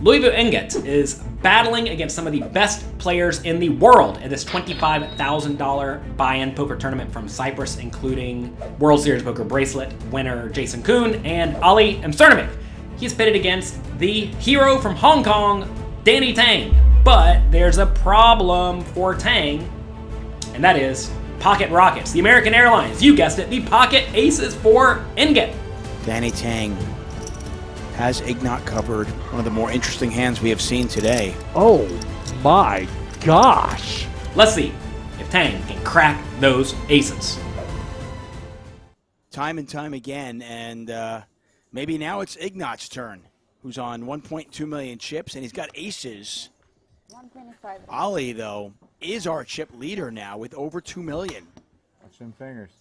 Liviu Ignat is battling against some of the best players in the world at this $25,000 buy-in poker tournament from Cyprus, including World Series Poker bracelet winner Jason Koon and Ali Imsirovic. He's pitted against the hero from Hong Kong, Danny Tang. But there's a problem for Tang, and that is Pocket Rockets, the American Airlines. You guessed it, the Pocket Aces for Ignat. Danny Tang has Ignat covered. One of the more interesting hands we have seen today. Oh my gosh. Let's see if Tang can crack those aces. Time and time again, and maybe now it's Ignat's turn, who's on 1.2 million chips, and he's got aces. 125. Ali, though, is our chip leader now with over 2 million. Watch them fingers.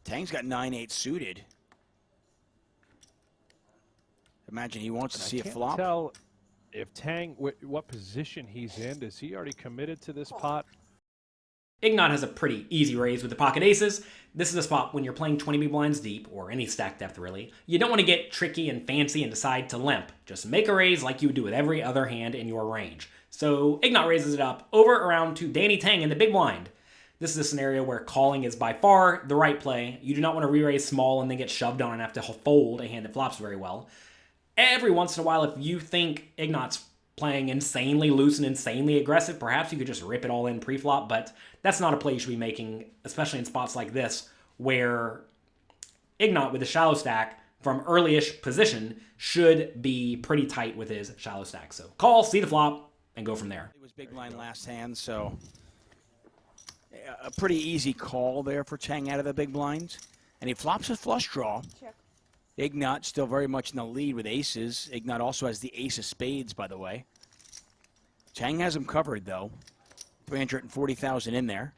Tang's got 9-8 suited. Imagine he wants to see a flop. I can't tell if Tang, what position he's in. Is he already committed to this pot? Ignat has a pretty easy raise with the pocket aces. This is a spot when you're playing 20 big blinds deep, or any stack depth really. You don't want to get tricky and fancy and decide to limp. Just make a raise like you would do with every other hand in your range. So Ignat raises it up over around to Danny Tang in the big blind. This is a scenario where calling is by far the right play. You do not want to re-raise small and then get shoved on and have to fold a hand that flops very well. Every once in a while, if you think Ignat's playing insanely loose and insanely aggressive, perhaps you could just rip it all in pre-flop, but that's not a play you should be making, especially in spots like this, where Ignat with a shallow stack from early-ish position should be pretty tight with his shallow stack. So call, see the flop, and go from there. It was big blind last hand, so a pretty easy call there for Tang out of the big blinds. And he flops a flush draw. Check. Ignat still very much in the lead with aces. Ignat also has the ace of spades, by the way. Tang has him covered, though. 340,000 in there.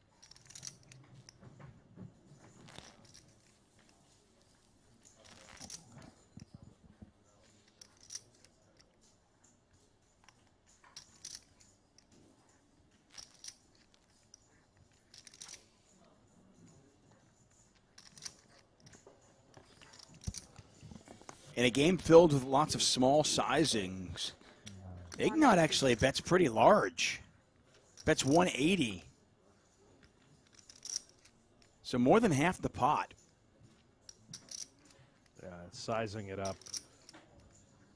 In a game filled with lots of small sizings, Ignat actually bets pretty large. Bets 180. So more than half the pot. Yeah, sizing it up.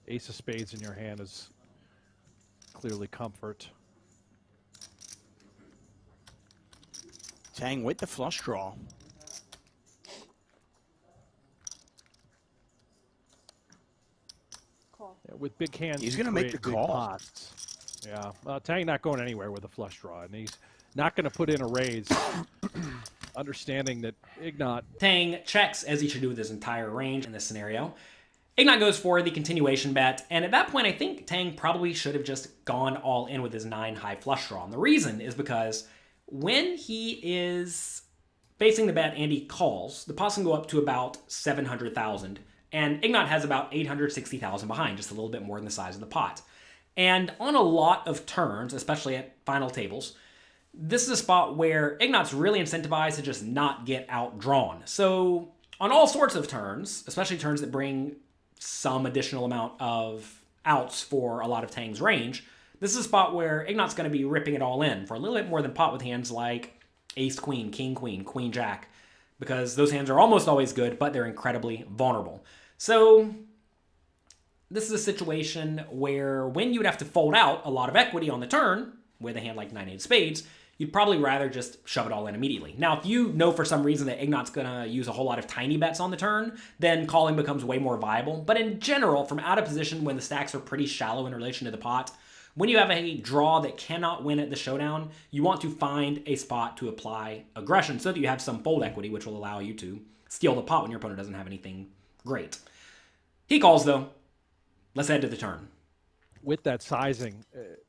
Ace of spades in your hand is clearly comfort. Tang with the flush draw. Yeah, with big hands, He's you going to make create the big call. pots. Yeah, Tang not going anywhere with a flush draw, and he's not going to put in a raise, understanding that Ignat. Tang checks, as he should do with his entire range in this scenario. Ignat goes for the continuation bet, and at that point, I think Tang probably should have just gone all in with his 9 high flush draw. And the reason is because when he is facing the bet and he calls, the pots can go up to about 700,000, and Ignat has about 860,000 behind, just a little bit more than the size of the pot. And on a lot of turns, especially at final tables, this is a spot where Ignat's really incentivized to just not get outdrawn. So on all sorts of turns, especially turns that bring some additional amount of outs for a lot of Tang's range, this is a spot where Ignat's going to be ripping it all in for a little bit more than pot with hands like ace-queen, king-queen, queen-jack, because those hands are almost always good, but they're incredibly vulnerable. So this is a situation where when you would have to fold out a lot of equity on the turn with a hand like 9-8 spades, you'd probably rather just shove it all in immediately. Now, if you know for some reason that Ignat's going to use a whole lot of tiny bets on the turn, then calling becomes way more viable. But in general, from out of position when the stacks are pretty shallow in relation to the pot, when you have a draw that cannot win at the showdown, you want to find a spot to apply aggression so that you have some fold equity, which will allow you to steal the pot when your opponent doesn't have anything great. He calls, though. Let's head to the turn. With that sizing,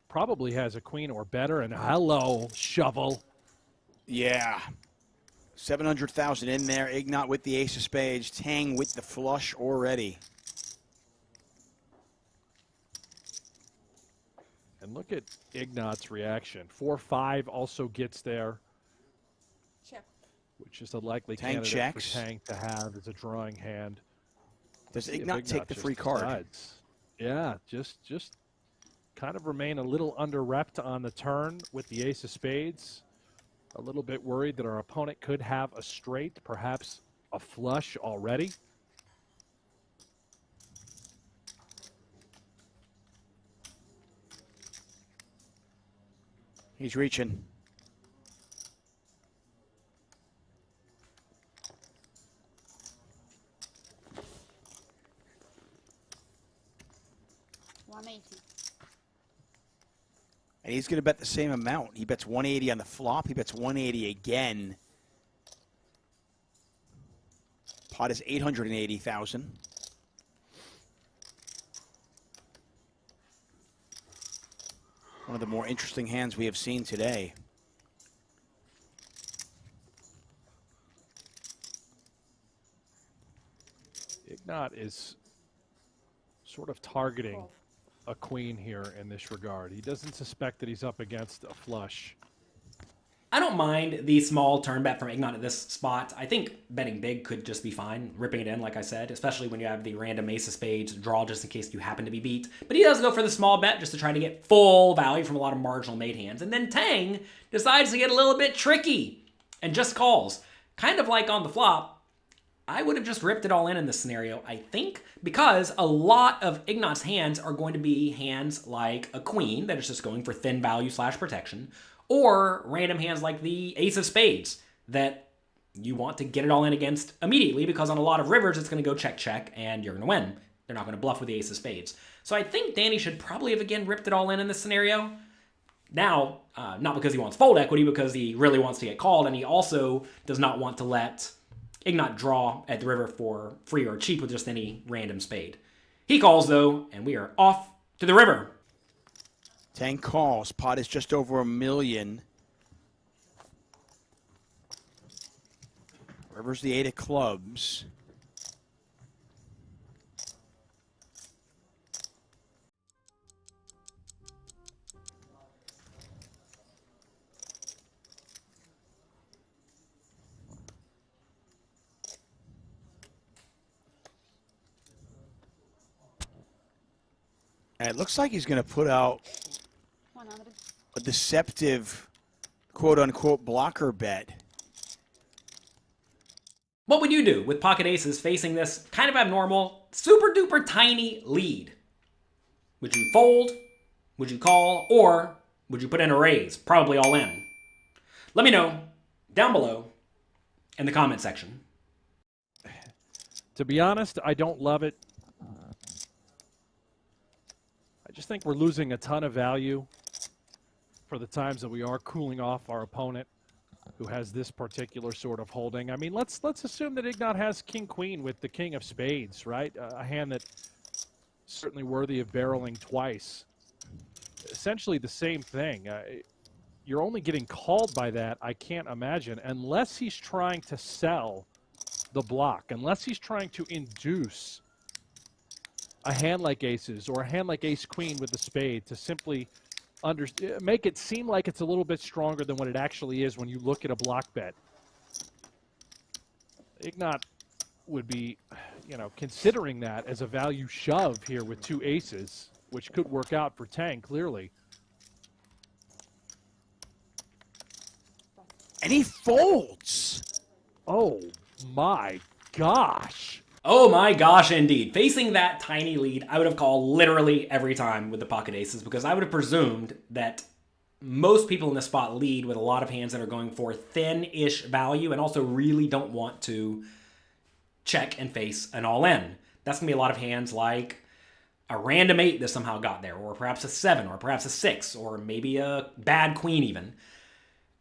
probably has a queen or better, and hello, shovel. Yeah. 700,000 in there. Ignat with the ace of spades. Tang with the flush already. And look at Ignat's reaction. 4-5 also gets there. which is a likely Tang candidate checks. for Tang to have as a drawing hand. Does See if Ignat take the just free card? decides. Yeah, just kind of remain a little under-repped on the turn with the ace of spades. A little bit worried that our opponent could have a straight, perhaps a flush already. He's reaching. And he's going to bet the same amount. He bets 180 on the flop. He bets 180 again. Pot is 880,000. One of the more interesting hands we have seen today. Ignat is sort of targeting a queen here in this regard. He doesn't suspect that he's up against a flush. I don't mind the small turn bet from Ignat at this spot. I think betting big could just be fine, ripping it in, like I said, especially when you have the random ace of spades draw just in case you happen to be beat. But he does go for the small bet just to try to get full value from a lot of marginal made hands. And then Tang decides to get a little bit tricky and just calls. Kind of like on the flop, I would have just ripped it all in this scenario, I think, because a lot of Ignat's hands are going to be hands like a queen that is just going for thin value / protection, or random hands like the ace of spades that you want to get it all in against immediately because on a lot of rivers, it's going to go check, check, and you're going to win. They're not going to bluff with the ace of spades. So I think Danny should probably have, again, ripped it all in this scenario. Now, not because he wants fold equity, because he really wants to get called, and he also does not want to let Ignat draw at the river for free or cheap with just any random spade. He calls, though, and we are off to the river. Tang calls. Pot is just over $1 million. River's the 8 of clubs. And it looks like he's going to put out a deceptive, quote-unquote, blocker bet. What would you do with pocket aces facing this kind of abnormal, super-duper tiny lead? Would you fold? Would you call? Or would you put in a raise? Probably all in. Let me know down below in the comment section. To be honest, I don't love it. I just think we're losing a ton of value for the times that we are cooling off our opponent who has this particular sort of holding. I mean, let's assume that Ignat has king-queen with the king of spades, right? A hand that's certainly worthy of barreling twice. Essentially the same thing. You're only getting called by that, I can't imagine, unless he's trying to sell the block, unless he's trying to induce a hand like aces or a hand like ace-queen with the spade to simply make it seem like it's a little bit stronger than what it actually is when you look at a block bet. Ignat would be, considering that as a value shove here with 2 aces, which could work out for Tang, clearly. And he folds. Oh, my gosh. Oh my gosh, indeed. Facing that tiny lead, I would have called literally every time with the pocket aces because I would have presumed that most people in this spot lead with a lot of hands that are going for thin-ish value and also really don't want to check and face an all-in. That's going to be a lot of hands like a random 8 that somehow got there, or perhaps a 7, or perhaps a 6, or maybe a bad queen even.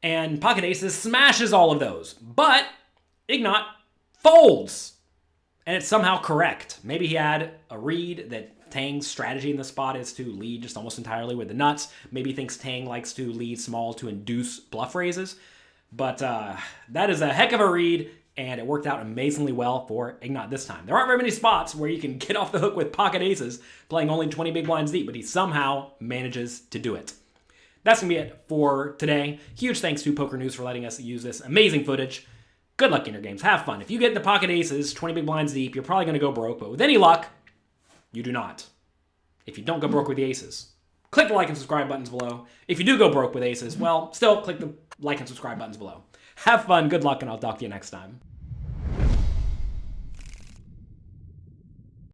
And pocket aces smashes all of those. But Ignat folds. And it's somehow correct. Maybe he had a read that Tang's strategy in the spot is to lead just almost entirely with the nuts. Maybe he thinks Tang likes to lead small to induce bluff raises. But that is a heck of a read, and it worked out amazingly well for Ignat this time. There aren't very many spots where you can get off the hook with pocket aces, playing only 20 big blinds deep, but he somehow manages to do it. That's going to be it for today. Huge thanks to Poker News for letting us use this amazing footage. Good luck in your games. Have fun. If you get into pocket aces, 20 big blinds deep, you're probably going to go broke, but with any luck, you do not. If you don't go broke with the aces, click the like and subscribe buttons below. If you do go broke with aces, well, still click the like and subscribe buttons below. Have fun, good luck, and I'll talk to you next time.